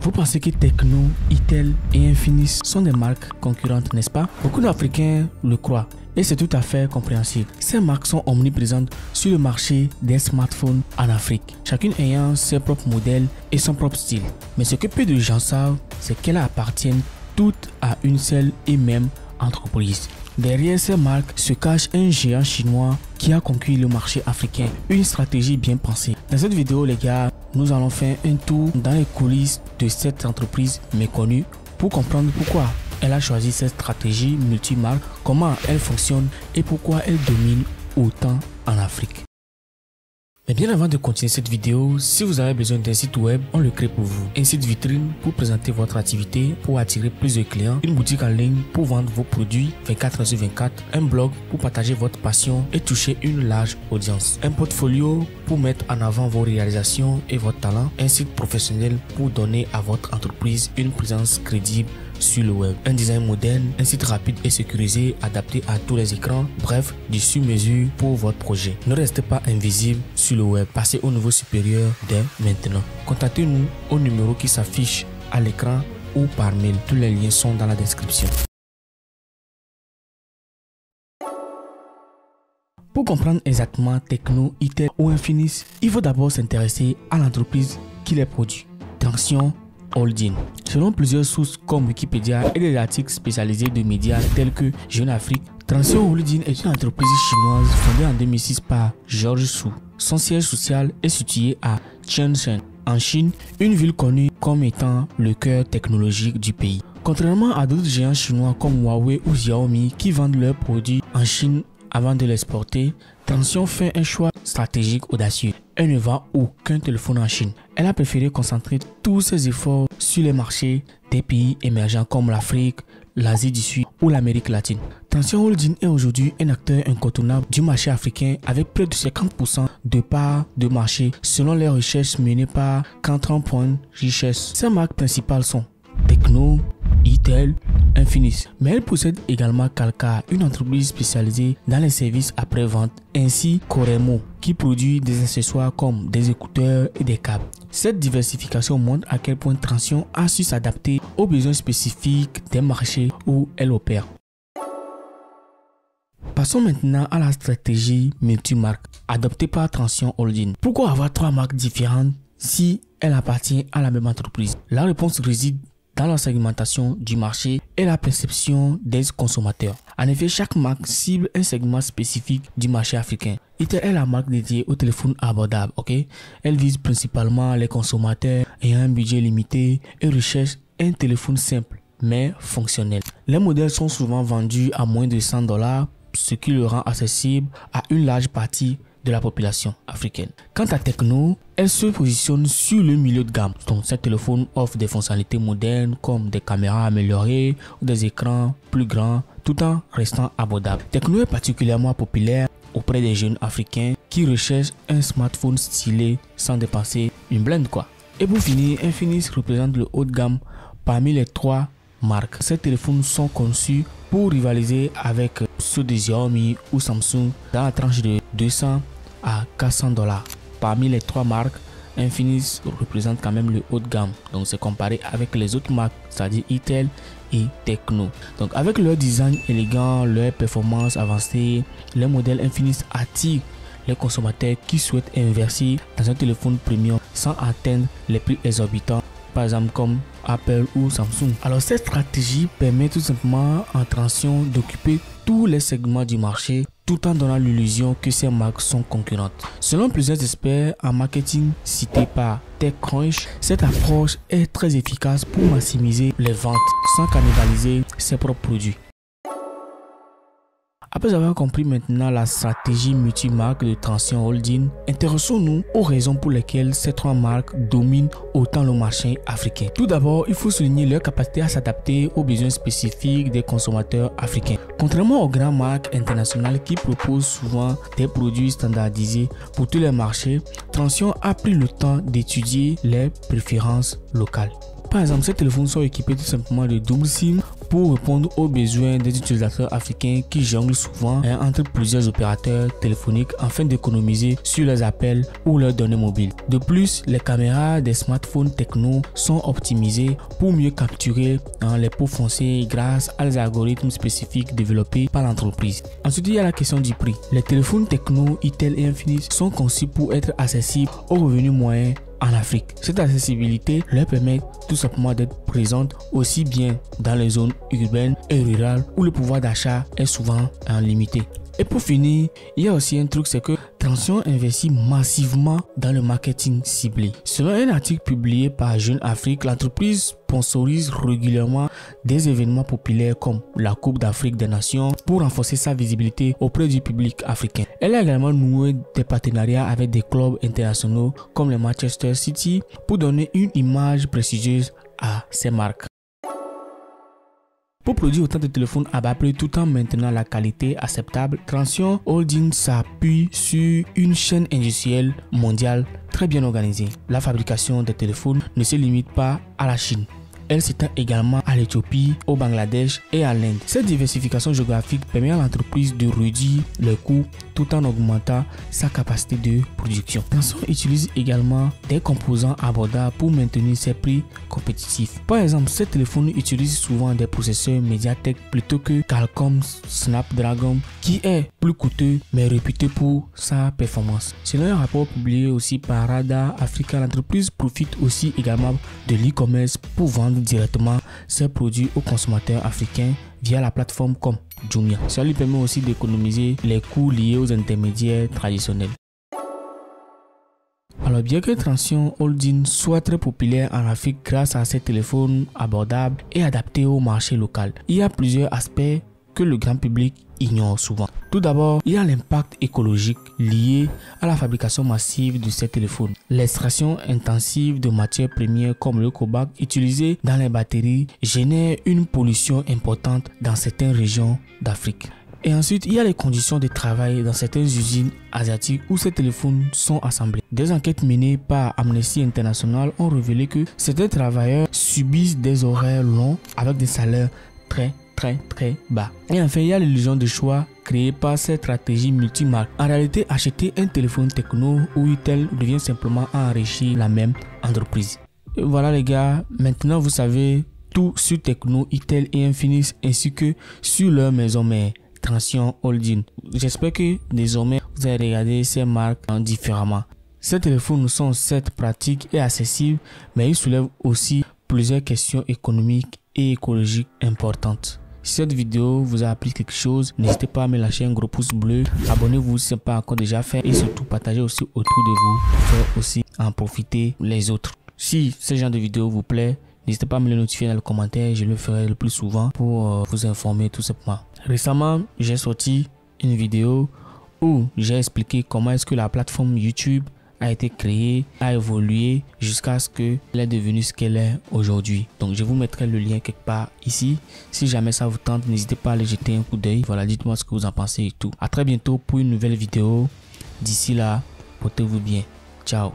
Vous pensez que Tecno, Itel et Infinis sont des marques concurrentes, n'est-ce pas? Beaucoup d'Africains le croient et c'est tout à fait compréhensible. Ces marques sont omniprésentes sur le marché des smartphones en Afrique, chacune ayant ses propres modèles et son propre style. Mais ce que peu de gens savent, c'est qu'elles appartiennent toutes à une seule et même entreprise. Derrière ces marques se cache un géant chinois qui a conquis le marché africain. Une stratégie bien pensée. Dans cette vidéo, les gars, nous allons faire un tour dans les coulisses de cette entreprise méconnue pour comprendre pourquoi elle a choisi cette stratégie multimarque, comment elle fonctionne et pourquoi elle domine autant en Afrique. Mais bien avant de continuer cette vidéo, si vous avez besoin d'un site web, on le crée pour vous. Un site vitrine pour présenter votre activité, pour attirer plus de clients, une boutique en ligne pour vendre vos produits 24h/24, un blog pour partager votre passion et toucher une large audience, un portfolio pour mettre en avant vos réalisations et votre talent, un site professionnel pour donner à votre entreprise une présence crédible sur le web, un design moderne, un site rapide et sécurisé adapté à tous les écrans, bref, du sur-mesure pour votre projet. Ne restez pas invisible sur le web, passez au niveau supérieur dès maintenant. Contactez-nous au numéro qui s'affiche à l'écran ou par mail, tous les liens sont dans la description. Pour comprendre exactement Tecno, Itel ou Infinis, il faut d'abord s'intéresser à l'entreprise qui les produit. Transion Holding. Selon plusieurs sources comme Wikipédia et des articles spécialisés de médias tels que Jeune Afrique, Transion Holding est une entreprise chinoise fondée en 2006 par George Su. Son siège social est situé à Shenzhen, en Chine, une ville connue comme étant le cœur technologique du pays. Contrairement à d'autres géants chinois comme Huawei ou Xiaomi qui vendent leurs produits en Chine avant de l'exporter, Transion fait un choix stratégique audacieux. Elle ne vend aucun téléphone en Chine. Elle a préféré concentrer tous ses efforts sur les marchés des pays émergents comme l'Afrique, l'Asie du Sud ou l'Amérique latine. Transion Holding est aujourd'hui un acteur incontournable du marché africain avec près de 50% de parts de marché selon les recherches menées par Cantron Point Richesse. Ses marques principales sont Tecno, Itel, Infinis. Mais elle possède également Calcar, une entreprise spécialisée dans les services après-vente, ainsi qu'Oremo, qui produit des accessoires comme des écouteurs et des câbles. Cette diversification montre à quel point Transion a su s'adapter aux besoins spécifiques des marchés où elle opère. Passons maintenant à la stratégie multimarque adoptée par Transion Holding. Pourquoi avoir trois marques différentes si elles appartiennent à la même entreprise? La réponse réside dans la segmentation du marché et la perception des consommateurs. En effet, chaque marque cible un segment spécifique du marché africain. Itel est la marque dédiée aux téléphones abordables, ok? Elle vise principalement les consommateurs ayant un budget limité et recherche un téléphone simple mais fonctionnel. Les modèles sont souvent vendus à moins de $100, ce qui le rend accessible à une large partie de la population africaine. Quant à Tecno, elle se positionne sur le milieu de gamme. Donc, ces téléphones offrent des fonctionnalités modernes comme des caméras améliorées ou des écrans plus grands tout en restant abordable. Tecno est particulièrement populaire auprès des jeunes africains qui recherchent un smartphone stylé sans dépenser une blinde quoi. Et pour finir, Infinis représente le haut de gamme parmi les trois marques. Ces téléphones sont conçus pour rivaliser avec ceux de Xiaomi ou Samsung dans la tranche de $200 à $400. Parmi les trois marques, Infinis représente quand même le haut de gamme. Donc c'est comparé avec les autres marques, c'est-à-dire Itel et Tecno. Donc avec leur design élégant, leur performance avancée, les modèles Infinis attirent les consommateurs qui souhaitent investir dans un téléphone premium sans atteindre les prix exorbitants, par exemple comme Apple ou Samsung. Alors cette stratégie permet tout simplement en Transion d'occuper tous les segments du marché tout en donnant l'illusion que ces marques sont concurrentes. Selon plusieurs experts en marketing cités par TechCrunch, cette approche est très efficace pour maximiser les ventes sans cannibaliser ses propres produits. Après avoir compris maintenant la stratégie multimarque de Transion Holding, intéressons-nous aux raisons pour lesquelles ces trois marques dominent autant le marché africain. Tout d'abord, il faut souligner leur capacité à s'adapter aux besoins spécifiques des consommateurs africains. Contrairement aux grandes marques internationales qui proposent souvent des produits standardisés pour tous les marchés, Transion a pris le temps d'étudier les préférences locales. Par exemple, ces téléphones sont équipés tout simplement de double SIM pour répondre aux besoins des utilisateurs africains qui jonglent souvent entre plusieurs opérateurs téléphoniques afin d'économiser sur leurs appels ou leurs données mobiles. De plus, les caméras des smartphones Tecno sont optimisées pour mieux capturer les peaux foncées grâce à des algorithmes spécifiques développés par l'entreprise. Ensuite, il y a la question du prix. Les téléphones Tecno, Itel et Infinix sont conçus pour être accessibles aux revenus moyens en Afrique. Cette accessibilité leur permet tout simplement d'être présente aussi bien dans les zones urbaines et rurales où le pouvoir d'achat est souvent limité. Et pour finir, il y a aussi un truc, c'est que Transsion investit massivement dans le marketing ciblé. Selon un article publié par Jeune Afrique, l'entreprise sponsorise régulièrement des événements populaires comme la Coupe d'Afrique des Nations pour renforcer sa visibilité auprès du public africain. Elle a également noué des partenariats avec des clubs internationaux comme le Manchester City pour donner une image prestigieuse à ses marques. Pour produire autant de téléphones à bas prix tout en maintenant la qualité acceptable, Transsion Holding s'appuie sur une chaîne industrielle mondiale très bien organisée. La fabrication des téléphones ne se limite pas à la Chine. Elle s'étend également à l'Éthiopie, au Bangladesh et à l'Inde. Cette diversification géographique permet à l'entreprise de réduire les coûts tout en augmentant sa capacité de production. Transsion utilise également des composants abordables pour maintenir ses prix compétitifs. Par exemple, ces téléphones utilisent souvent des processeurs Mediatek plutôt que Qualcomm Snapdragon qui est plus coûteux mais réputé pour sa performance. Selon un rapport publié aussi par Radar Africa, l'entreprise profite aussi également de l'e-commerce pour vendre directement ses produits aux consommateurs africains via la plateforme comme Jumia. Ça lui permet aussi d'économiser les coûts liés aux intermédiaires traditionnels. Alors bien que Transsion Holding soit très populaire en Afrique grâce à ses téléphones abordables et adaptés au marché local, il y a plusieurs aspects que le grand public ignore souvent. Tout d'abord, il y a l'impact écologique lié à la fabrication massive de ces téléphones. L'extraction intensive de matières premières comme le cobalt utilisé dans les batteries génère une pollution importante dans certaines régions d'Afrique. Et ensuite, il y a les conditions de travail dans certaines usines asiatiques où ces téléphones sont assemblés. Des enquêtes menées par Amnesty International ont révélé que certains travailleurs subissent des horaires longs avec des salaires très bas. Et enfin, il y a l'illusion de choix créée par cette stratégie multimarque. En réalité, acheter un téléphone Tecno ou Itel devient simplement enrichir la même entreprise. Et voilà les gars, maintenant vous savez tout sur Tecno, Itel et Infinix ainsi que sur leur maison mère, Transsion Holding. J'espère que désormais vous allez regarder ces marques différemment. Ces téléphones sont certes pratiques et accessibles, mais ils soulèvent aussi plusieurs questions économiques et écologiques importantes. Si cette vidéo vous a appris quelque chose, n'hésitez pas à me lâcher un gros pouce bleu, abonnez-vous si ce n'est pas encore déjà fait et surtout partagez aussi autour de vous pour faire aussi en profiter les autres. Si ce genre de vidéo vous plaît, n'hésitez pas à me le notifier dans les commentaires, je le ferai le plus souvent pour vous informer tout simplement. Récemment, j'ai sorti une vidéo où j'ai expliqué comment est-ce que la plateforme YouTube a été créée, a évolué jusqu'à ce qu'elle est devenue ce qu'elle est aujourd'hui. Donc je vous mettrai le lien quelque part ici. Si jamais ça vous tente, n'hésitez pas à aller jeter un coup d'œil. Voilà, dites-moi ce que vous en pensez et tout. À très bientôt pour une nouvelle vidéo. D'ici là, portez-vous bien. Ciao.